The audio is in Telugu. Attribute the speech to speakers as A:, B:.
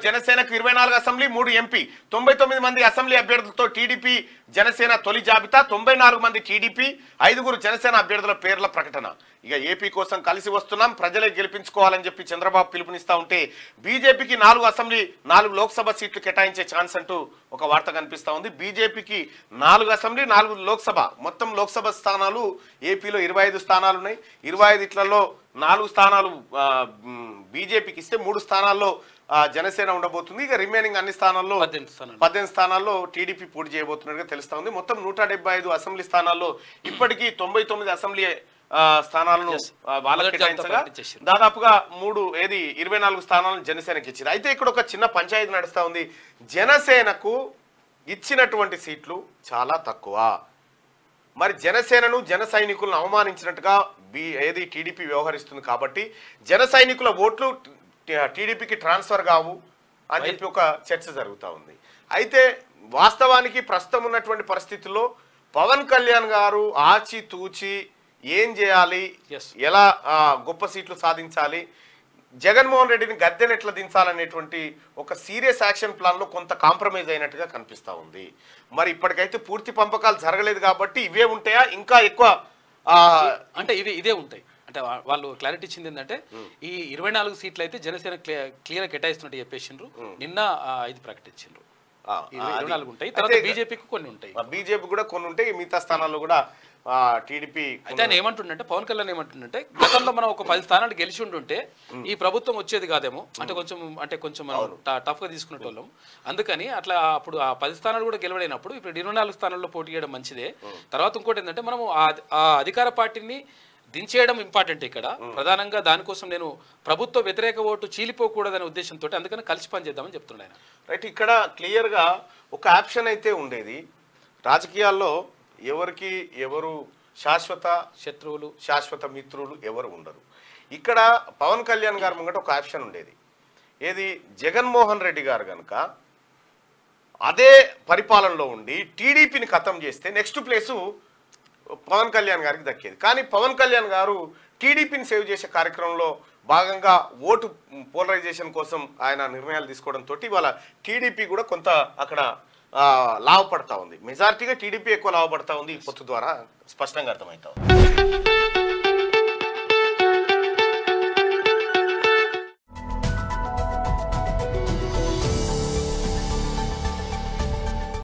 A: జనసేనకు 24 అసెంబ్లీ 3 ఎంపీ 99 మంది అసెంబ్లీ అభ్యర్థులతో టీడీపీ జనసేన తొలి జాబితా 94 మంది టీడీపీ 5 జనసేన అభ్యర్థుల పేర్ల ప్రకటన. ఇక ఏపీ కోసం కలిసి వస్తున్నాం, ప్రజలే గెలిపించుకోవాలని చెప్పి చంద్రబాబు పిలుపునిస్తా ఉంటే బీజేపీకి 4 అసెంబ్లీ 4 లోక్సభ సీట్లు కేటాయించే ఛాన్స్ అంటూ ఒక వార్త కనిపిస్తా ఉంది. బీజేపీకి 4 అసెంబ్లీ 4 లోక్సభ, మొత్తం లోక్సభ స్థానాలు ఏపీలో 25 స్థానాలు ఉన్నాయి. 25 4 స్థానాలు బీజేపీకి ఇస్తే 3 స్థానాల్లో జనసేన ఉండబోతుంది. ఇక రిమైనింగ్ అన్ని స్థానాల్లో 18 స్థానాల్లో టీడీపీ పోటీ చేయబోతున్నట్టుగా తెలుస్తా ఉంది. మొత్తం 175 అసెంబ్లీ స్థానాల్లో ఇప్పటికీ 99 అసెంబ్లీ స్థానాలను వాళ్ళకి కేటాయించగా దాదాపుగా 24 స్థానాలను జనసేనకి ఇచ్చారు. అయితే ఇక్కడ ఒక చిన్న పంచాయతీ నడుస్తా ఉంది. జనసేనకు ఇచ్చినటువంటి సీట్లు చాలా తక్కువ. మరి జనసేనను జన సైనికులను అవమానించినట్టుగా టీడీపీ వ్యవహరిస్తుంది కాబట్టి జన సైనికుల ఓట్లు టీడీపీకి ట్రాన్స్ఫర్ కావు అని చెప్పి ఒక చర్చ జరుగుతూ ఉంది. అయితే వాస్తవానికి ప్రస్తుతం ఉన్నటువంటి పరిస్థితుల్లో పవన్ కళ్యాణ్ గారు ఆచితూచి ఏం చేయాలి, ఎలా గొప్ప సీట్లు సాధించాలి, జగన్మోహన్ రెడ్డిని గద్దెను ఎట్లా దించాలనేటువంటి ఒక సీరియస్ యాక్షన్ ప్లాన్ లో కొంత కాంప్రమైజ్ అయినట్టుగా కనిపిస్తా ఉంది. మరి ఇప్పటికైతే పూర్తి పంపకాలు జరగలేదు కాబట్టి ఇవే ఉంటాయా, ఇంకా ఎక్కువ
B: అంటే ఇదే ఉంటాయి అంటే వాళ్ళు క్లారిటీ ఇచ్చింది ఏంటంటే ఈ 24 సీట్లు అయితే జనసేన క్లియర్ కేటాయిస్తున్నట్టు చెప్పేసిండ్రు. నిన్న 5 ప్రకటించిండ్రు. 24 ఉంటాయి. తర్వాత బీజేపీకి కొన్ని ఉంటాయి,
A: బీజేపీ కూడా కొన్ని ఉంటాయి, మిగతా స్థానాల్లో కూడా టీడీపీ.
B: అయితే ఆయన ఏమంటుండంటే పవన్ కళ్యాణ్ ఏమంటుండంటే గతంలో మనం ఒక 10 స్థానాలు గెలిచి ఉంటుంటే ఈ ప్రభుత్వం వచ్చేది కాదేమో, అంటే కొంచెం మనం టఫ్ గా తీసుకునేటోళ్ళం. అందుకని అట్లా అప్పుడు ఆ 10 స్థానాలు కూడా గెలవలేనప్పుడు ఇప్పుడు 24 స్థానాల్లో పోటీ చేయడం మంచిదే. తర్వాత ఇంకోటి ఏంటంటే మనము ఆ అధికార పార్టీని దించేయడం ఇంపార్టెంట్ ఇక్కడ ప్రధానంగా. దానికోసం నేను ప్రభుత్వ వ్యతిరేక ఓటు చీలిపోకూడదనే ఉద్దేశంతో అందుకని కలిసి పనిచేద్దామని చెప్తున్నాడు ఆయన.
A: రైట్, ఇక్కడ క్లియర్ గా ఒక ఆప్షన్ అయితే ఉండేది. రాజకీయాల్లో ఎవరికి ఎవరు శాశ్వత శత్రువులు శాశ్వత మిత్రులు ఎవరు ఉండరు. ఇక్కడ పవన్ కళ్యాణ్ గారి ముంగట ఒక ఆప్షన్ ఉండేది. ఏది, జగన్మోహన్ రెడ్డి గారు కనుక అదే పరిపాలనలో ఉండి టీడీపీని ఖతం చేస్తే నెక్స్ట్ ప్లేసు పవన్ కళ్యాణ్ గారికి దక్కేది. కానీ పవన్ కళ్యాణ్ గారు టీడీపీని సేవ్ చేసే కార్యక్రమంలో భాగంగా ఓటు పోలరైజేషన్ కోసం ఆయన నిర్ణయాలు తీసుకోవడంతో ఇవాళ టీడీపీ కూడా కొంత అక్కడ లాభపడతా ఉంది. మెజారిటీగా టీడీపీ ఎక్కువ లాభపడతా ఉంది ఈ పొత్తు ద్వారా స్పష్టంగా అర్థమవుతా ఉంది.